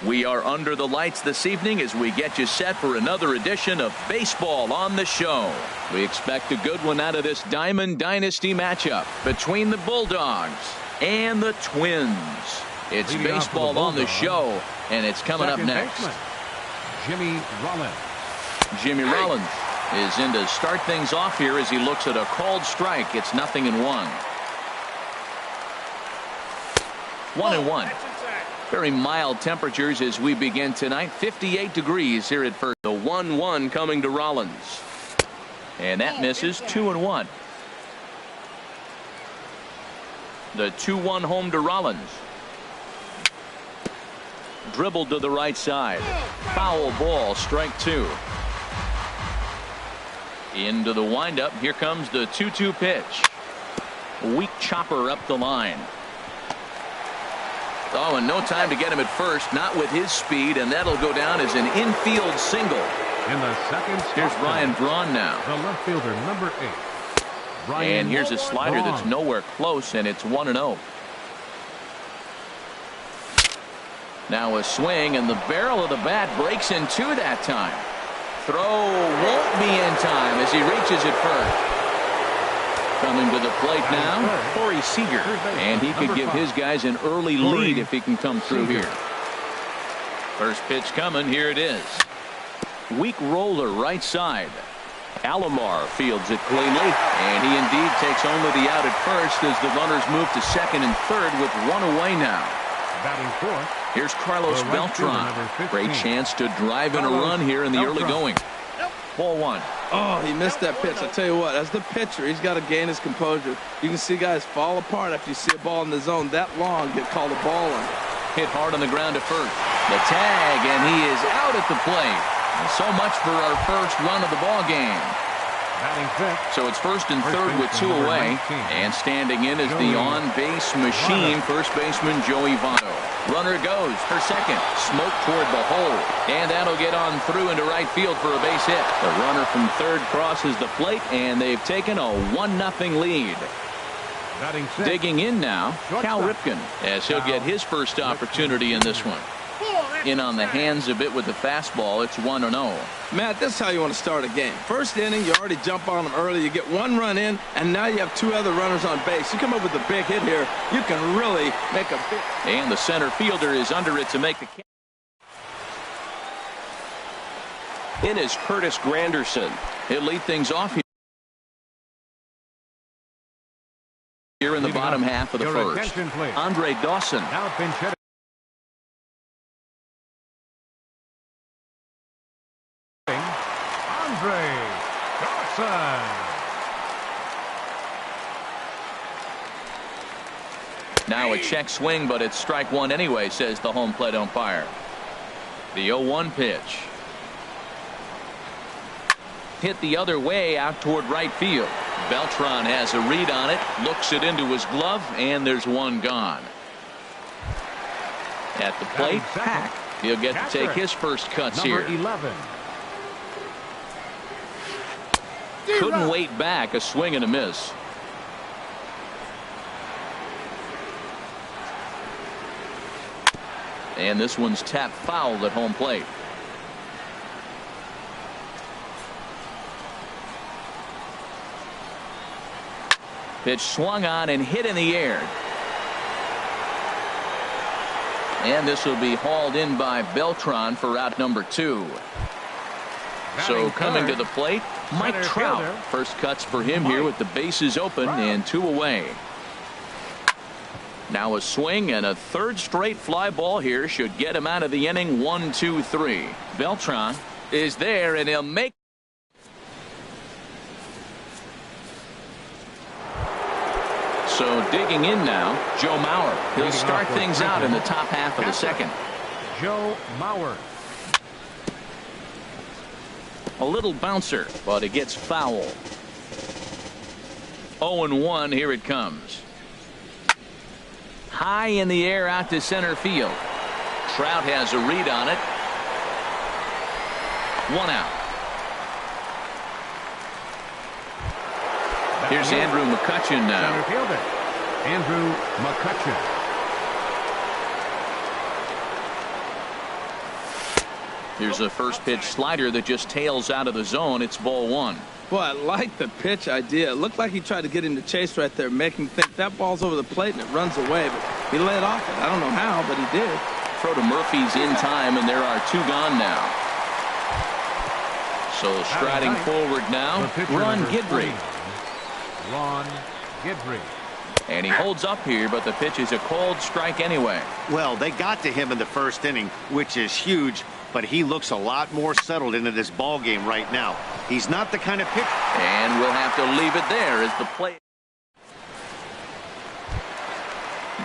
We are under the lights this evening as we get you set for another edition of Baseball on the Show. We expect a good one out of this Diamond Dynasty matchup between the Bulldogs and the Twins. It's Leading Baseball on the Show, and it's coming up next. Baseman, Jimmy Rollins. Jimmy Rollins is in to start things off here as he looks at a called strike. It's 0-1. 1-1. Very mild temperatures as we begin tonight. 58 degrees here at first. The 1-1 coming to Rollins. And that misses. 2-1. The 2-1 home to Rollins. Dribbled to the right side. Foul ball, strike 2. Into the windup. Here comes the 2-2 pitch. Weak chopper up the line. Oh, and no time to get him at first, not with his speed, and that'll go down as an infield single. In the second, here's Ryan Braun now. The left fielder, number 8. Ryan and here's a slider Braun. That's nowhere close, and it's 1-0. Now a swing, and the barrel of the bat breaks in two that time. Throw won't be in time as he reaches it first. Coming to the plate now, Corey Seager, and he could give his guys an early lead if he can come through here. First pitch coming, here it is. Weak roller right side. Alomar fields it cleanly, and he indeed takes only the out at first as the runners move to second and third with one away now. Batting fourth. Here's Carlos Beltran. Great chance to drive in a run here in the early going. Ball 1. Oh, he missed that pitch. I tell you what, as the pitcher, he's got to gain his composure. You can see guys fall apart after you see a ball in the zone that long get called a ball on. Hit hard on the ground to first. The tag, and he is out at the plate. And so much for our first run of the ball game. Batting fifth. So it's first and third with two away. And standing in is the on-base machine, first baseman Joey Votto. Runner goes for second. Smoke toward the hole. And that'll get on through into right field for a base hit. The runner from third crosses the plate, and they've taken a 1-0 lead. Digging in now, Cal Ripken, as he'll get his first opportunity in this one. In on the hands a bit with the fastball. It's 1-0. Matt, this is how you want to start a game. First inning, you already jump on them early. You get one run in, and now you have two other runners on base. You come up with a big hit here, you can really make a big... And the center fielder is under it to make the catch. In is Curtis Granderson. He'll lead things off here in the bottom half of the first. Andre Dawson. Now pinch hit. Andre Dawson. Now a check swing, but it's strike one anyway, says the home plate umpire. The 0-1 pitch. Hit the other way out toward right field. Beltran has a read on it, looks it into his glove, and there's one gone. At the plate, Pack. He'll get to take his first cuts here. 11. Couldn't wait back, a swing and a miss. And this one's tapped foul at home plate. Pitch swung on and hit in the air. And this will be hauled in by Beltran for out number 2. So coming to the plate, Mike Trout. First cuts for him here with the bases open and 2 away. Now a swing and a third straight fly ball here should get him out of the inning. 1-2-3. Beltran is there, and he'll make. So digging in now, Joe Mauer. He'll start things out in the top half of the second. Joe Mauer. A little bouncer, but it gets foul. 0-1, here it comes. High in the air out to center field. Trout has a read on it. 1 out. Here's Andrew McCutchen now. Center fielder, Andrew McCutchen. Here's a first pitch slider that just tails out of the zone. It's ball one. Boy, I like the pitch idea. It looked like he tried to get into chase right there, making think that ball's over the plate and it runs away, but he laid off it. I don't know how, but he did. Throw to Murphy's in time, and there are two gone now. So striding forward now, Ron Guidry. Ron Guidry. And he holds up here, but the pitch is a cold strike anyway. Well, they got to him in the first inning, which is huge, but he looks a lot more settled into this ball game right now. He's not the kind of pitcher. And we'll have to leave it there as the play.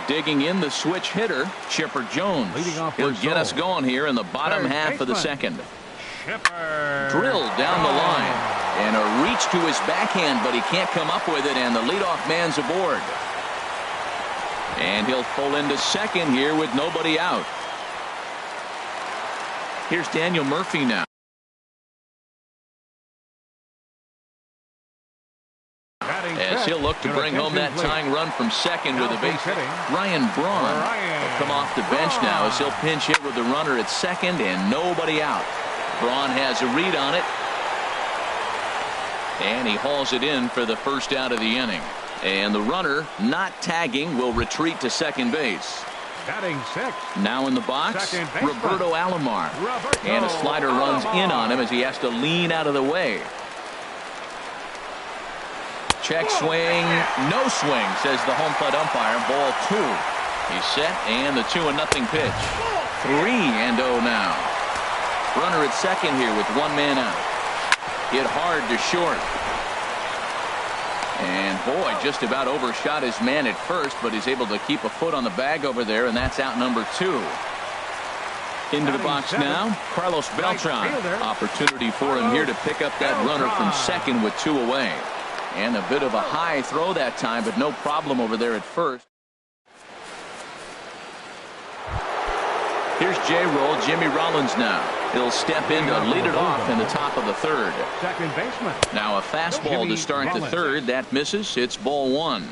Digging in the switch hitter, Chipper Jones. He'll get us going here in the bottom half of the second. Chipper. Drilled down the line. And a reach to his backhand, but he can't come up with it, and the leadoff man's aboard. And he'll pull into second here with nobody out. Here's Daniel Murphy now. As he'll look to bring home that tying run from second with a base hit. Ryan Braun will come off the bench now as he'll pinch hit with the runner at second and nobody out. Braun has a read on it. And he hauls it in for the first out of the inning. And the runner, not tagging, will retreat to second base. Batting sixth. Now in the box, Roberto Alomar. And a slider runs in on him as he has to lean out of the way. Check swing, no swing, says the home plate umpire. Ball two. He's set, and the 2-0 pitch. 3-0 now. Runner at second here with one man out. Hit hard to short. And boy, just about overshot his man at first, but he's able to keep a foot on the bag over there, and that's out number 2. Into the box now, Carlos Beltran. Opportunity for him here to pick up that runner from second with 2 away. And a bit of a high throw that time, but no problem over there at first. Here's J-Roll, Jimmy Rollins now. He'll step in to lead it off in the top of the third. Second baseman. Now a fastball to start the third. That misses. It's ball one.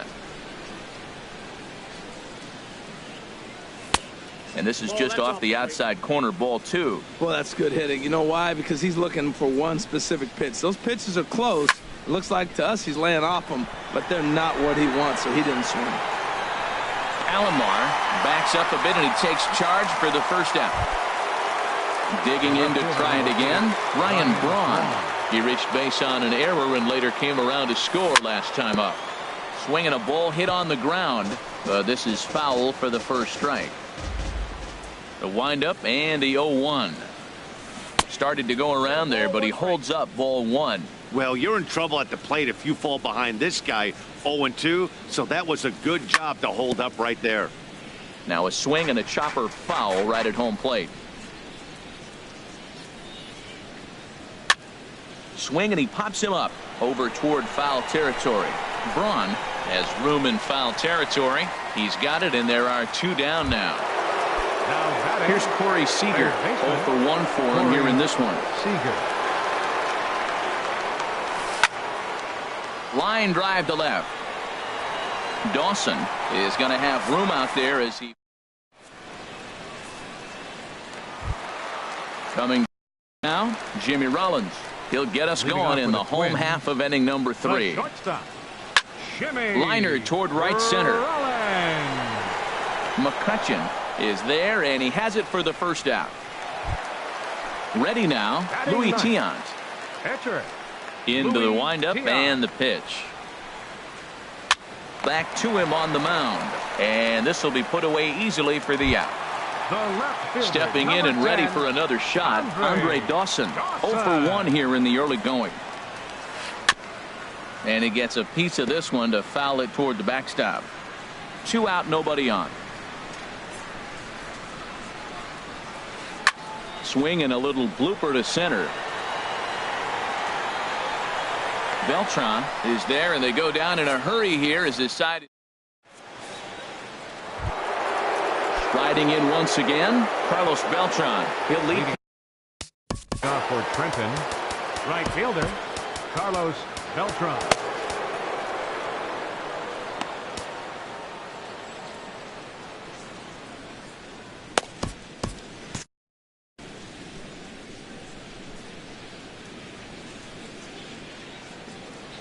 And this is just off the outside corner, ball two. Well, that's good hitting. You know why? Because he's looking for one specific pitch. Those pitches are close. It looks like to us he's laying off them, but they're not what he wants, so he didn't swing. Alomar backs up a bit, and he takes charge for the first out. Digging in to try it again, Ryan Braun. He reached base on an error and later came around to score last time up. Swinging a ball hit on the ground. This is foul for the first strike. The windup and the 0-1. Started to go around there, but he holds up ball one. Well, you're in trouble at the plate if you fall behind this guy 0-2, so that was a good job to hold up right there. Now a swing and a chopper foul right at home plate. Swing and he pops him up over toward foul territory. Braun has room in foul territory. He's got it, and there are 2 down now. Here's Corey Seager. 0 for 1 for him here in this one. Seager. Line drive to left. Dawson is going to have room out there as he coming now. Jimmy Rollins. He'll get us going in the home half of inning number 3. Liner toward right center. McCutchen is there, and he has it for the first out. Ready now, Louis Tiant. Into the windup and the pitch. Back to him on the mound, and this will be put away easily for the out. Stepping in and ready for another shot, Andre Dawson. 0 for 1 here in the early going. And he gets a piece of this one to foul it toward the backstop. 2 out, nobody on. Swing and a little blooper to center. Beltran is there, and they go down in a hurry here as this side. Striding in once again, Carlos Beltran. He'll lead. For Trenton, right fielder, Carlos Beltran.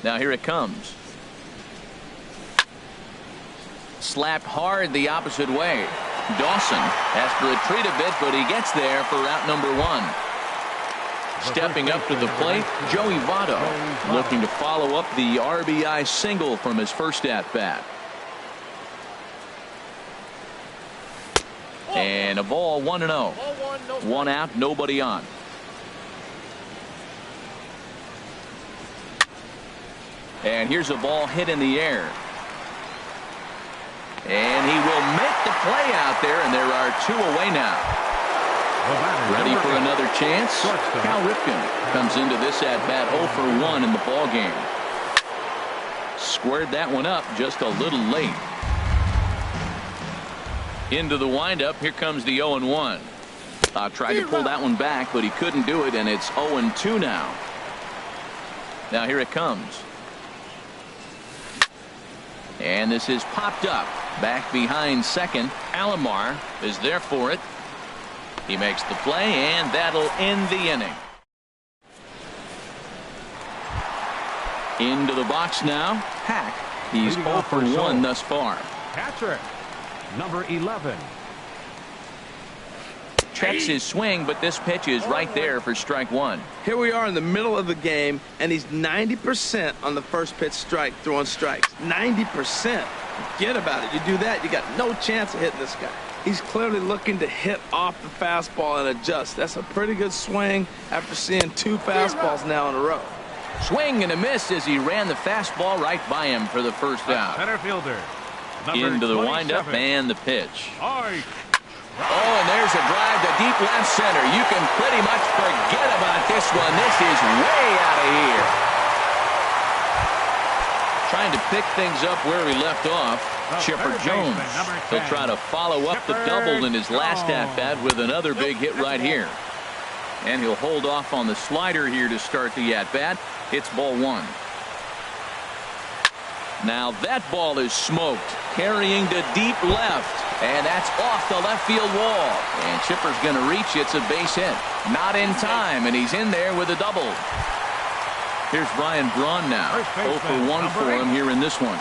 Now here it comes. Slapped hard the opposite way. Dawson has to retreat a bit, but he gets there for route number 1. Stepping up to the plate, Joey Votto, looking to follow up the RBI single from his first at-bat. And a ball 1-0. 1 out, nobody on. And here's a ball hit in the air. And he will make the play out there, and there are 2 away now. Ready for another chance? Cal Ripken comes into this at-bat 0 for 1 in the ball game. Squared that one up just a little late. Into the windup, here comes the 0-1. Tried to pull that one back, but he couldn't do it, and it's 0-2 now. Now here it comes. And this is popped up. Back behind second. Alomar is there for it. He makes the play, and that'll end the inning. Into the box now. Hack. He's 0 for 1 thus far. Catcher, number 11. Checks his swing, but this pitch is right there for strike 1. Here we are in the middle of the game, and he's 90% on the first pitch strike, throwing strikes. 90%. Forget about it. You do that, you got no chance of hitting this guy. He's clearly looking to hit off the fastball and adjust. That's a pretty good swing after seeing 2 fastballs now in a row. Swing and a miss as he ran the fastball right by him for the first out. Center fielder, Into the 27. windup and the pitch. Ike. Oh, and there's a drive to deep left center. You can pretty much forget about this one. This is way out of here. Trying to pick things up where he left off. Chipper Jones. He'll try to follow up the double in his last at-bat with another big hit right here. And he'll hold off on the slider here to start the at-bat. It's ball 1. Now that ball is smoked, carrying to deep left, and that's off the left field wall. And Chipper's going to reach. It's a base hit. Not in time, and he's in there with a double. Here's Ryan Braun now. 0 for 1 for him here in this one.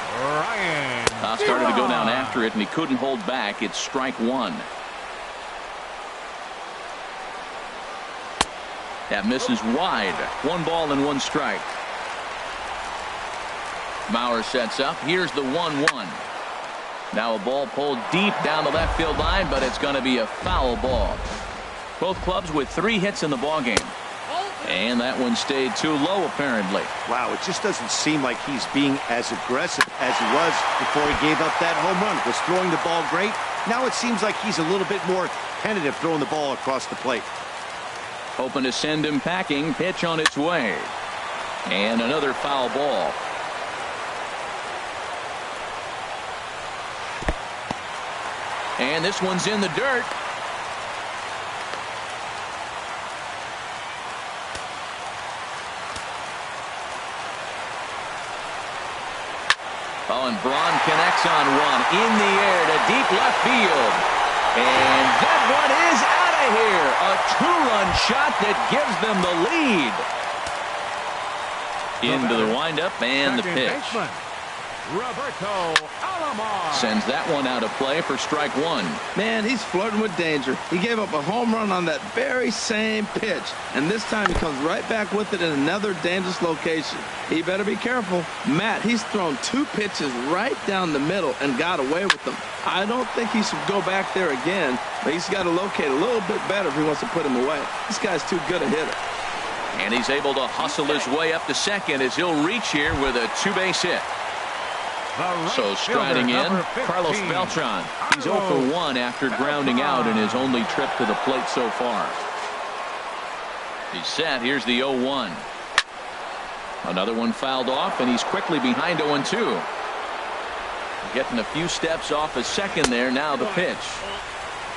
Started to go down after it, and he couldn't hold back. It's strike 1. That misses wide. 1 ball and 1 strike. Mauer sets up. Here's the 1-1. Now a ball pulled deep down the left field line, but it's going to be a foul ball. Both clubs with 3 hits in the ball game. And that one stayed too low, apparently. Wow, it just doesn't seem like he's being as aggressive as he was before he gave up that home run. Was throwing the ball great. Now it seems like he's a little bit more tentative throwing the ball across the plate. Hoping to send him packing. Pitch on its way. And another foul ball. And this one's in the dirt. Oh, and Braun connects on one in the air to deep left field. And that one is out of here. A 2-run shot that gives them the lead. Into the windup and the pitch. Roberto Alomar. Sends that one out of play for strike 1. Man, he's flirting with danger. He gave up a home run on that very same pitch, and this time he comes right back with it in another dangerous location. He better be careful. Matt, he's thrown 2 pitches right down the middle and got away with them. I don't think he should go back there again, but he's got to locate a little bit better if he wants to put him away. This guy's too good a hitter. And he's able to hustle his way up to second as he'll reach here with a 2-base hit. So striding in, Carlos Beltran. He's 0 for 1 after grounding out in his only trip to the plate so far. He's set. Here's the 0-1. Another one fouled off, and he's quickly behind 0-2. Getting a few steps off a second there. Now the pitch.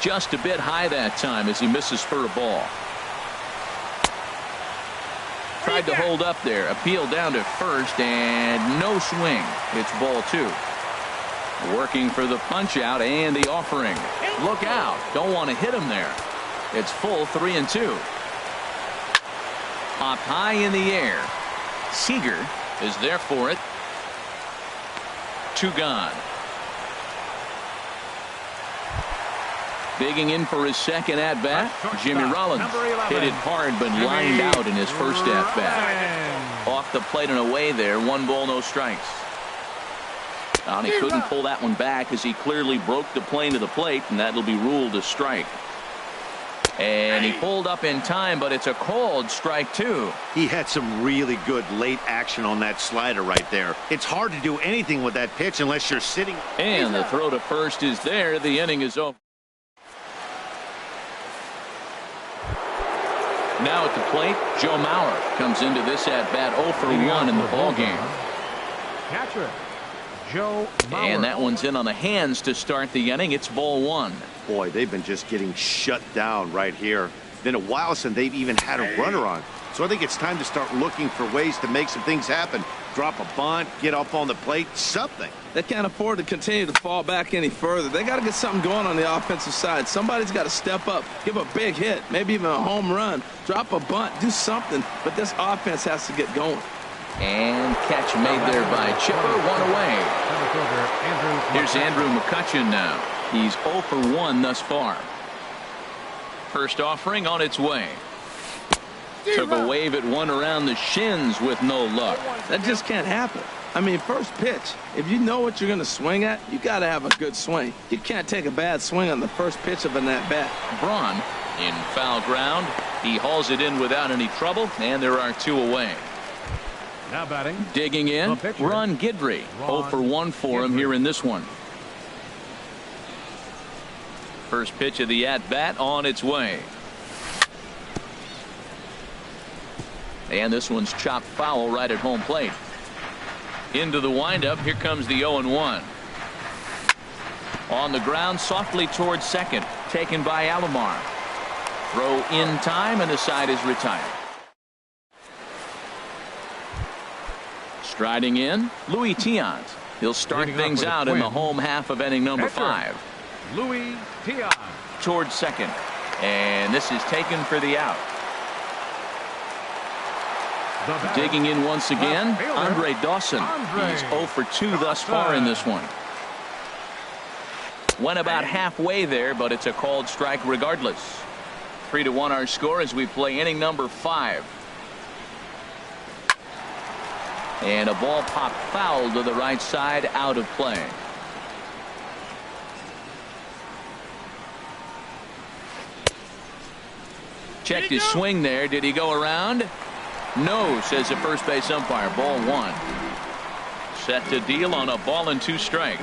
Just a bit high that time as he misses for a ball. Tried to hold up there. Appeal down to first, and no swing. It's ball 2. Working for the punch out and the offering. Look out. Don't want to hit him there. It's full 3-2. Popped high in the air. Seager is there for it. 2 gone. Digging in for his second at-bat, Jimmy Rollins. Hit it hard but lined out in his first at-bat. Off the plate and away there. 1 ball, no strikes. And he couldn't pull that one back as he clearly broke the plane to the plate, and that'll be ruled a strike. And he pulled up in time, but it's a called strike 2. He had some really good late action on that slider right there. It's hard to do anything with that pitch unless you're sitting. And the throw to first is there. The inning is over. Now at the plate, Joe Mauer comes into this at-bat 0 for 1 in the ballgame. Catcher, Joe Mauer. And that one's in on the hands to start the inning. It's ball 1. Boy, they've been just getting shut down right here. Been a while since they've even had a runner on. So I think it's time to start looking for ways to make some things happen. Drop a bunt, get up on the plate, something. They can't afford to continue to fall back any further. They got to get something going on the offensive side. Somebody's got to step up, give a big hit, maybe even a home run, drop a bunt, do something. But this offense has to get going. And catch made there by Chipper, 1 away. Here's Andrew McCutchen now. He's 0 for 1 thus far. First offering on its way. Took a wave at one around the shins with no luck. That just can't happen. I mean, first pitch, if you know what you're going to swing at, you got to have a good swing. You can't take a bad swing on the first pitch of an at-bat. Braun in foul ground. He hauls it in without any trouble, and there are 2 away. Now batting. Digging in, Ron Guidry. 0 for 1 for him here in this one. First pitch of the at-bat on its way. And this one's chopped foul right at home plate. Into the windup. Here comes the 0-1. On the ground, softly towards second. Taken by Alomar. Throw in time, and the side is retired. Striding in, Louis Tiant. He'll start things out in the home half of inning number 5. Louis Tiant. Towards second. And this is taken for the out. Digging in once again, Andre Dawson. He's 0 for 2 thus far in this one. Went about halfway there, but it's a called strike regardless. 3-1 our score as we play inning number 5. And a ball popped foul to the right side, out of play. Checked his swing there. Did he go around? No, says the first base umpire. Ball 1. Set to deal on a ball and 2 strikes.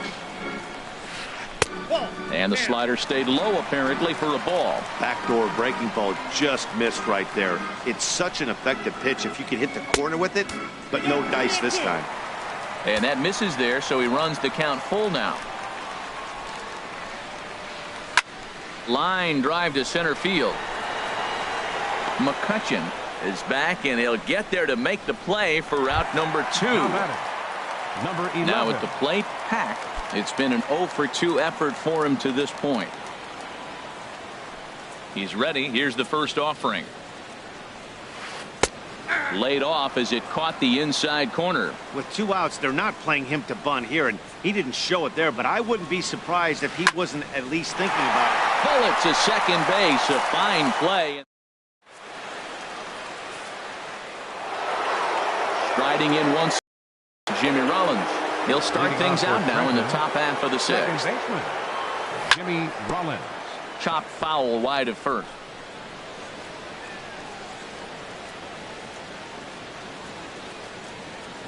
And the slider stayed low apparently for a ball. Backdoor breaking ball just missed right there. It's such an effective pitch if you can hit the corner with it, but no dice this time. And that misses there, so he runs the count full now. Line drive to center field. McCutchen is back, and he'll get there to make the play for route number 2. Number 11. Now at the plate, Pack. It's been an 0 for 2 effort for him to this point. He's ready. Here's the first offering. Laid off as it caught the inside corner. With 2 outs, they're not playing him to bunt here, and he didn't show it there, but I wouldn't be surprised if he wasn't at least thinking about it. Bullet to second base. A fine play. Striding in once, Jimmy Rollins. He'll start things out now in the top half of the 6th. Jimmy Rollins. Chopped foul wide of first.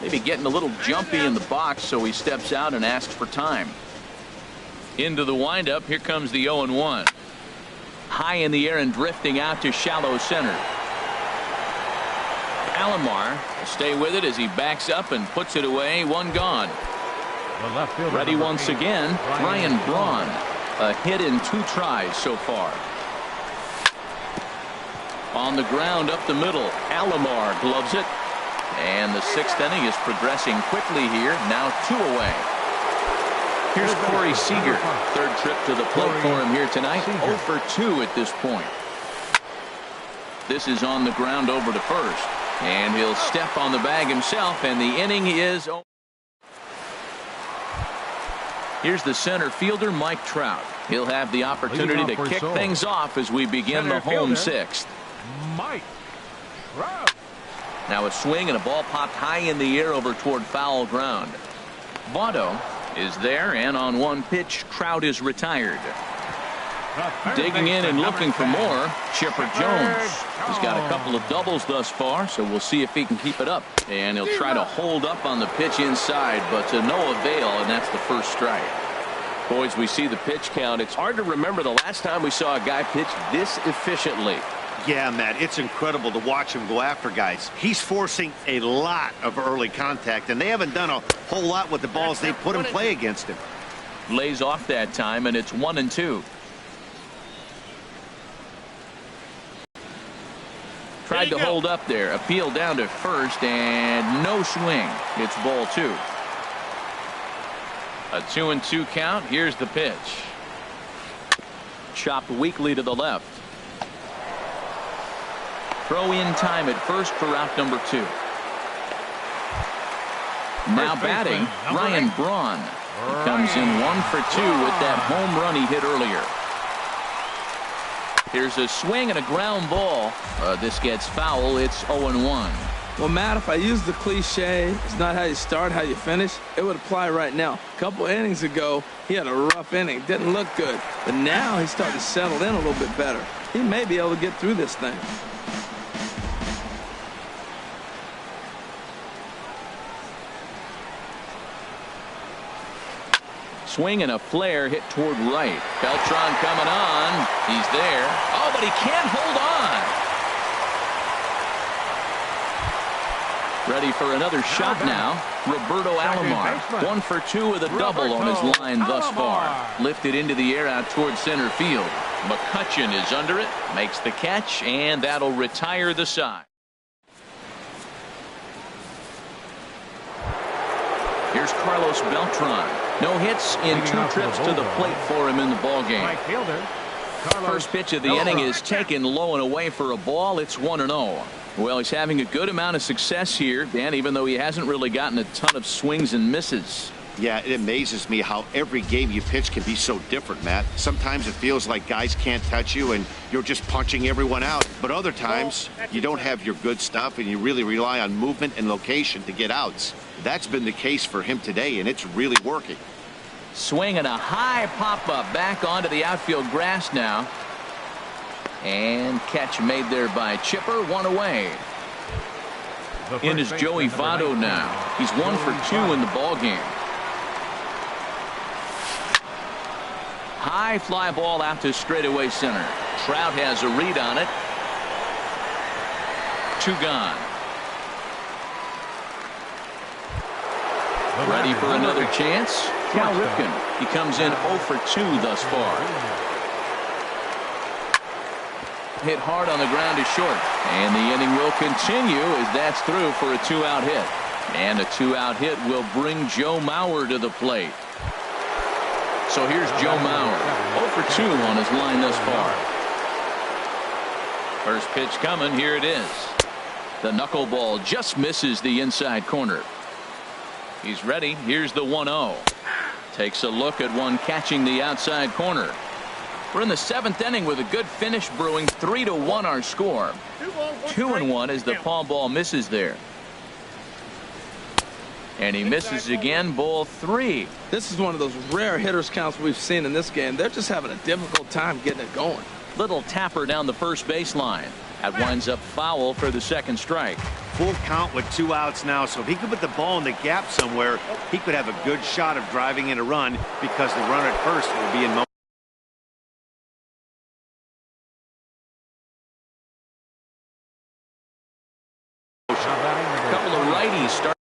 Maybe getting a little jumpy in the box, so he steps out and asks for time. Into the windup. Here comes the 0-1. High in the air and drifting out to shallow center. Alomar will stay with it as he backs up and puts it away. 1 gone. Ready once again, Ryan Braun. A hit in 2 tries so far. On the ground up the middle. Alomar gloves it. And the 6th inning is progressing quickly here. Now 2 away. Here's Corey Seager. 3rd trip to the plate for him here tonight. 0 for 2 at this point. This is on the ground over to first. And he'll step on the bag himself, and the inning is over. Here's the center fielder, Mike Trout. He'll have the opportunity to kick things off as we begin the home sixth. Mike Trout. Now a swing and a ball popped high in the air over toward foul ground. Votto is there, and on one pitch, Trout is retired. Digging in and looking for more, Chipper Jones. He's got a couple of doubles thus far, so we'll see if he can keep it up. And he'll try to hold up on the pitch inside, but to no avail, and that's the first strike. Boys, we see the pitch count. It's hard to remember the last time we saw a guy pitch this efficiently. Yeah, Matt, it's incredible to watch him go after guys. He's forcing a lot of early contact, and they haven't done a whole lot with the balls they put in play against him. Lays off that time, and it's 1-2. Tried to hold up there. Appeal down to first, and no swing. It's ball 2. A 2-2 count. Here's the pitch. Chopped weakly to the left. Throw in time at first for out number 2. Now batting, Ryan Braun. He comes in 1 for 2 with that home run he hit earlier. Here's a swing and a ground ball. This gets foul. It's 0-1. Well, Matt, if I use the cliche, it's not how you start, how you finish, it would apply right now. A couple innings ago, he had a rough inning. Didn't look good. But now he's starting to settle in a little bit better. He may be able to get through this thing. Swing and a flare hit toward right. Beltran coming on. He's there. Oh, but he can't hold on. Ready for another shot now. Roberto Alomar. 1 for 2 with a double on his line thus far. Lifted into the air out toward center field. McCutchen is under it. Makes the catch, and that'll retire the side. Here's Carlos Beltran. No hits in 2 trips to the plate for him in the ballgame. First pitch of the inning is taken low and away for a ball. It's 1-0. Well, he's having a good amount of success here, Dan, even though he hasn't really gotten a ton of swings and misses. Yeah, it amazes me how every game you pitch can be so different, Matt. Sometimes it feels like guys can't touch you and you're just punching everyone out. But other times you don't have your good stuff and you really rely on movement and location to get outs. That's been the case for him today, and it's really working. Swing and a high pop-up back onto the outfield grass now. And catch made there by Chipper. 1 away. In is Joey Votto now. He's 1 for 2 in the ballgame. High fly ball out to straightaway center. Trout has a read on it. 2 gone. Ready for another chance. Cal Ripken. He comes in 0 for 2 thus far. Hit hard on the ground to short. And the inning will continue as that's through for a 2-out hit. And a 2-out hit will bring Joe Mauer to the plate. So here's Joe Mauer. 0 for 2 on his line thus far. First pitch coming. Here it is. The knuckleball just misses the inside corner. He's ready. Here's the 1-0. Takes a look at one catching the outside corner. We're in the 7th inning with a good finish brewing. 3-1 our score. 2-1 as the palm ball misses there. And he misses again. Ball 3. This is one of those rare hitters counts we've seen in this game. They're just having a difficult time getting it going. Little tapper down the first baseline. That winds up foul for the second strike. Full count with 2 outs now, so if he could put the ball in the gap somewhere, he could have a good shot of driving in a run because the runner at first will be in motion. A couple of righties start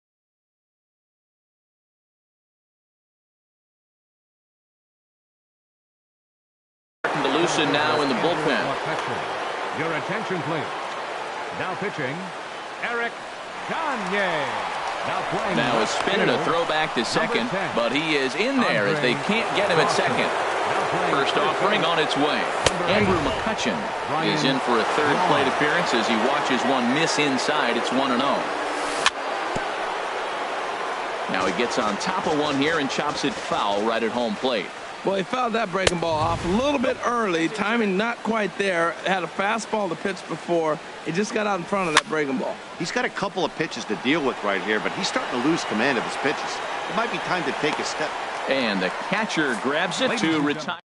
to loosen now in the bullpen. Your attention, please. Now pitching, Eric Gagne. Now a spin and a throw back to second, but he is in there as they can't get him at second. First offering on its way. Andrew McCutcheon is in for a third plate appearance as he watches one miss inside. It's 1-0. Now he gets on top of one here and chops it foul right at home plate. Well, he fouled that breaking ball off a little bit early. Timing not quite there. Had a fastball to pitch before. He just got out in front of that breaking ball. He's got a couple of pitches to deal with right here, but he's starting to lose command of his pitches. It might be time to take a step. And the catcher grabs it to retire.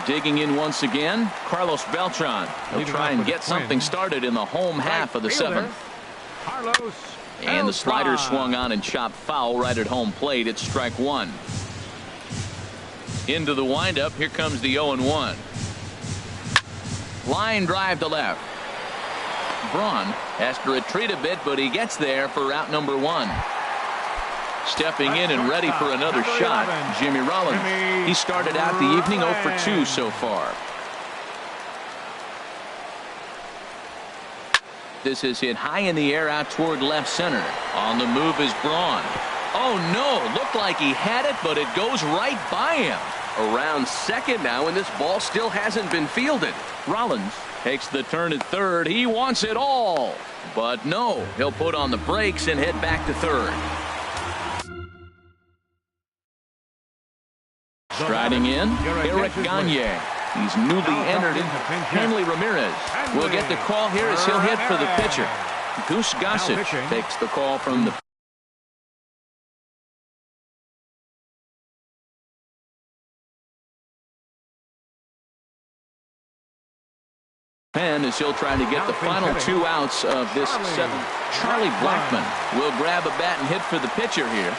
Digging in once again, Carlos Beltran. He'll try and get something started in the home half of the seventh. And the slider swung on and chopped foul right at home plate. It's strike one. Into the windup. Here comes the 0-1. Line drive to left. Braun has to retreat a bit, but he gets there for out number one. Stepping in and ready for another shot, Jimmy Rollins. He started out the evening 0 for 2 so far. This is hit high in the air out toward left center. On the move is Braun. Oh no, looked like he had it, but it goes right by him. Around second now, and this ball still hasn't been fielded. Rollins takes the turn at third. He wants it all, but no, he'll put on the brakes and head back to third. Striding in, Eric Gagne. He's newly entered in. Hanley Ramirez will get the call here as he'll hit for the pitcher. Goose Gossage takes the call from the pen as he'll try to get the final 2 outs of this seventh. Charlie Blackmon will grab a bat and hit for the pitcher here.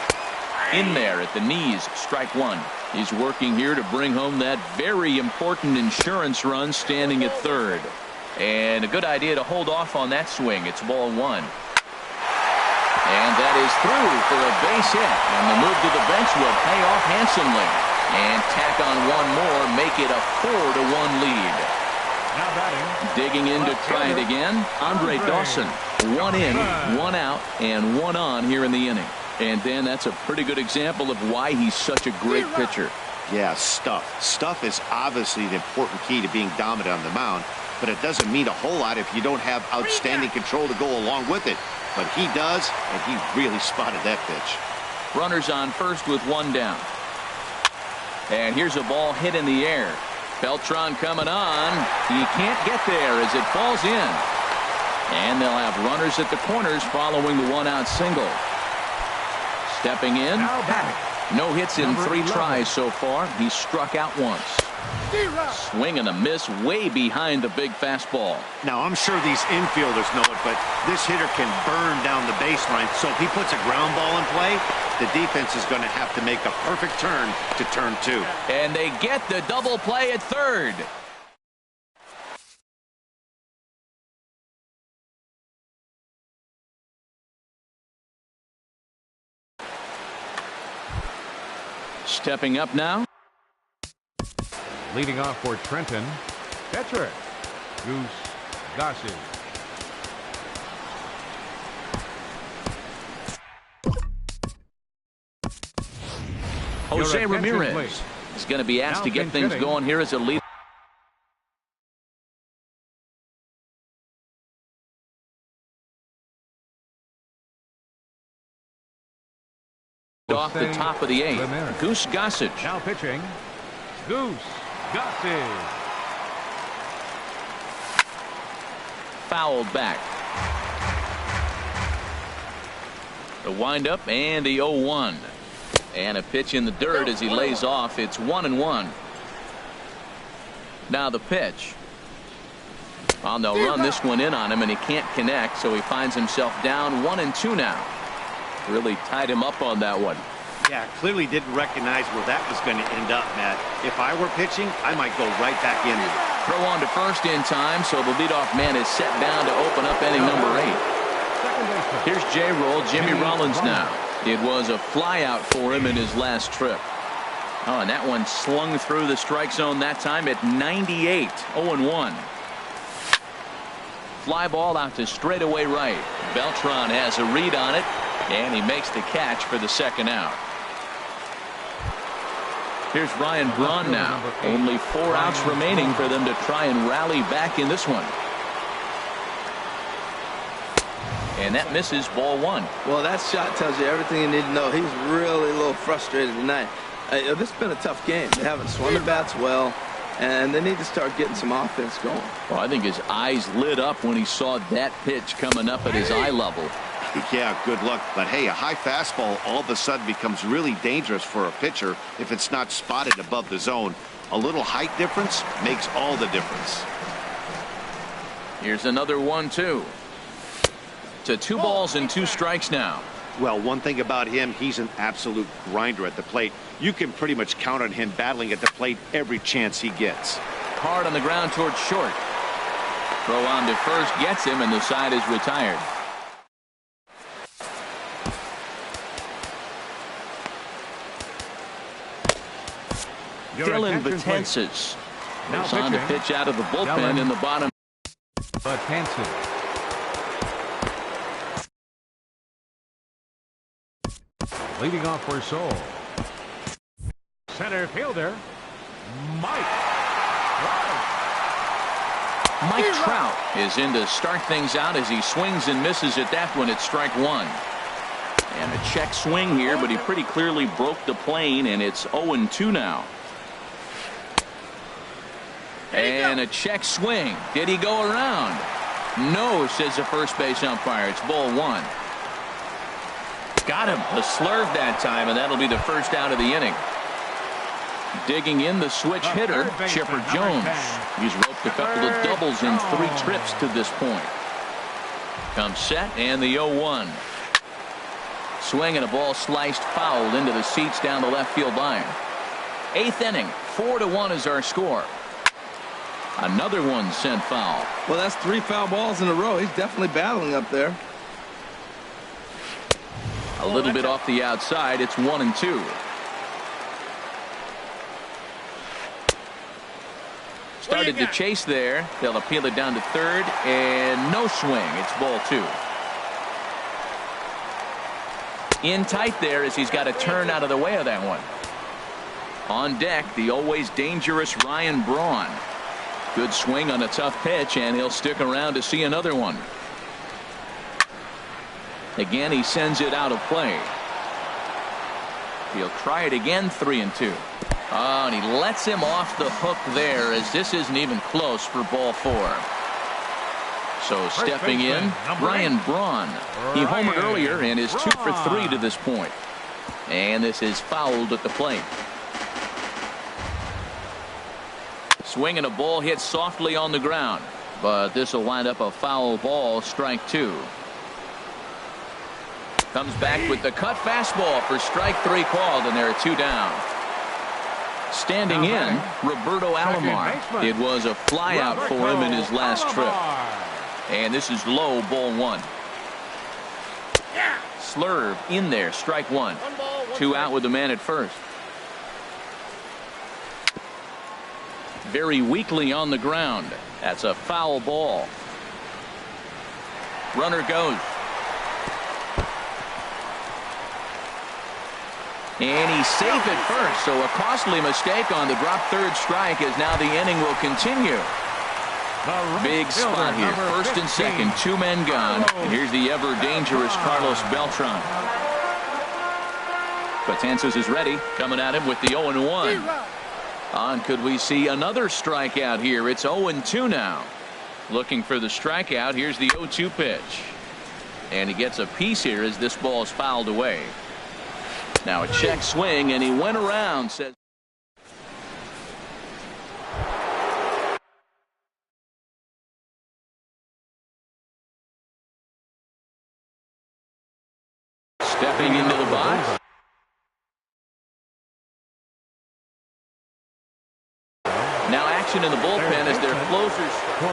In there at the knees, strike one. He's working here to bring home that very important insurance run standing at third. And a good idea to hold off on that swing. It's ball one. And that is through for a base hit. And the move to the bench will pay off handsomely. And tack on one more, make it a 4-1 lead. Digging in to try it again, Andre Dawson. 1 in, 1 out, and 1 on here in the inning. And Dan, that's a pretty good example of why he's such a great pitcher. Yeah, stuff. Stuff is obviously the important key to being dominant on the mound, but it doesn't mean a whole lot if you don't have outstanding control to go along with it. But he does, and he really spotted that pitch. Runners on first with 1 down. And here's a ball hit in the air. Beltran coming on. He can't get there as it falls in. And they'll have runners at the corners following the 1-out single. Stepping in, no hits in 3 tries so far. He's struck out once. Swing and a miss way behind the big fastball. Now, I'm sure these infielders know it, but this hitter can burn down the baseline. So if he puts a ground ball in play, the defense is going to have to make a perfect turn to turn 2. And they get the double play at third. Stepping up now. Leading off for Trenton, catcher, Goose Gossage. Jose Ramirez is going to be asked to get things going here as a lead. Off the top of the 8th, Goose Gossage. Now pitching, Goose Gossage. Fouled back. The windup and the 0-1. And a pitch in the dirt as he lays off. It's 1-1. Now the pitch. Well, they'll run this one in on him, and he can't connect, so he finds himself down 1-2 now. Really tied him up on that one. Yeah, clearly didn't recognize where that was going to end up, Matt. If I were pitching, I might go right back in there. Throw on to first in time, so the leadoff man is set down to open up inning number 8. Here's J-Roll, Jimmy Rollins now. It was a flyout for him in his last trip. Oh, and that one slung through the strike zone that time at 98, 0-1. Fly ball out to straightaway right. Beltran has a read on it, and he makes the catch for the second out. Here's Ryan Braun now. Only 4 outs remaining for them to try and rally back in this one. And that misses, ball 1. Well, that shot tells you everything you need to know. He's really a little frustrated tonight. This has been a tough game. They haven't swung the bats well, and they need to start getting some offense going. Well, I think his eyes lit up when he saw that pitch coming up at his eye level. Yeah, good luck. But, hey, a high fastball all of a sudden becomes really dangerous for a pitcher if it's not spotted above the zone. A little height difference makes all the difference. Here's another 1-2. To 2 balls and 2 strikes now. Well, one thing about him, he's an absolute grinder at the plate. You can pretty much count on him battling at the plate every chance he gets. Hard on the ground towards short. Throw on to first gets him, and the side is retired. Dylan Betances is on to pitch out of the bullpen in the bottom. Betances. Leading off for Seoul. Center fielder, Mike Trout is in to start things out as he swings and misses at that one at strike 1. And a check swing here, but he pretty clearly broke the plane, and it's 0-2 now. And a check swing. Did he go around? No, says the first base umpire. It's ball 1. Got him. A slurve that time, and that'll be the first out of the inning. Digging in the switch hitter, Chipper Jones. He's roped a couple of doubles in 3 trips to this point. Comes set, and the 0-1. Swing and a ball sliced foul into the seats down the left field line. 8th inning, 4-1 is our score. Another one sent foul. Well, that's 3 foul balls in a row. He's definitely battling up there. A little bit off the outside. It's 1-2. Started to chase there. They'll appeal it down to third, and no swing. It's ball 2. In tight there as he's got to turn out of the way of that one. On deck, the always dangerous Ryan Braun. Good swing on a tough pitch, and he'll stick around to see another one. Again, he sends it out of play. He'll try it again, 3-2. Oh, and he lets him off the hook there as this isn't even close for ball 4. So stepping in, Ryan Braun. He homered earlier and is 2 for 3 to this point. And this is fouled at the plate. Swing and a ball hit softly on the ground, but this will wind up a foul ball, strike 2. Comes back with the cut fastball for strike 3 called, and there are 2 down. Standing in, Roberto Alomar. It was a flyout for him in his last trip. And this is low, ball 1. Slurve in there, strike 1. 2 out with the man at first. Very weakly on the ground. That's a foul ball. Runner goes. And he's safe at first, so a costly mistake on the drop third strike as now the inning will continue. Big spot here. First and second, 2 men gone. And here's the ever dangerous Carlos Beltran. Betances is ready, coming at him with the 0-1. On, could we see another strikeout here? It's 0-2 now. Looking for the strikeout. Here's the 0-2 pitch. And he gets a piece here as this ball is fouled away. Now a check swing, and he went around, says. Stepping into the box. Now action in the bullpen as their closers.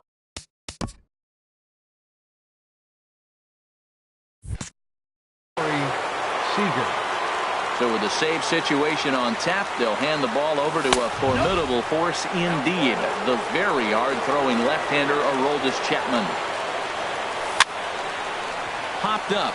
So with a save situation on tap, they'll hand the ball over to a formidable force indeed. The very hard-throwing left-hander Aroldis Chapman. popped up.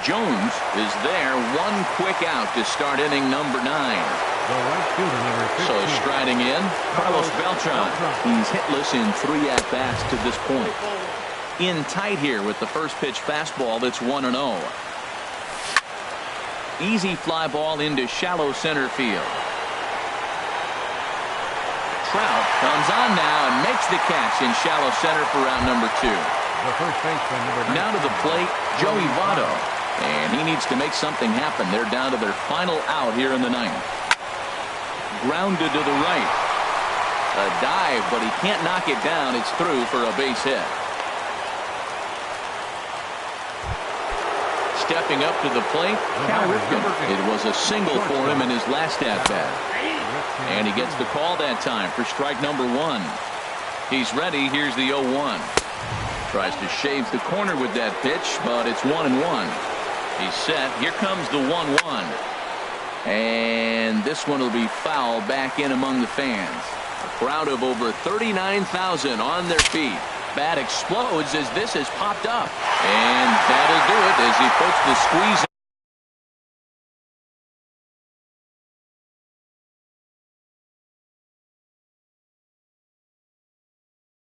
Jones is there. One quick out to start inning number 9. The right fielder, number 15. So striding in, Carlos Beltran. He's hitless in 3 at-bats to this point. In tight here with the first pitch fastball. That's 1-0. Easy fly ball into shallow center field. Trout comes on now and makes the catch in shallow center for round number 2. The first baseman, number 19. Now to the plate, Joey Votto. And he needs to make something happen. They're down to their final out here in the 9th. Grounded to the right. A dive, but he can't knock it down. It's through for a base hit. Stepping up to the plate, Cal Ripken. It was a single for him in his last at-bat. And he gets the call that time for strike number 1. He's ready. Here's the 0-1. Tries to shave the corner with that pitch, but it's 1-1. He's set. Here comes the 1-1. And this one will be foul back in among the fans. A crowd of over 39,000 on their feet. Bat explodes as this has popped up. And that'll do it as he puts the squeeze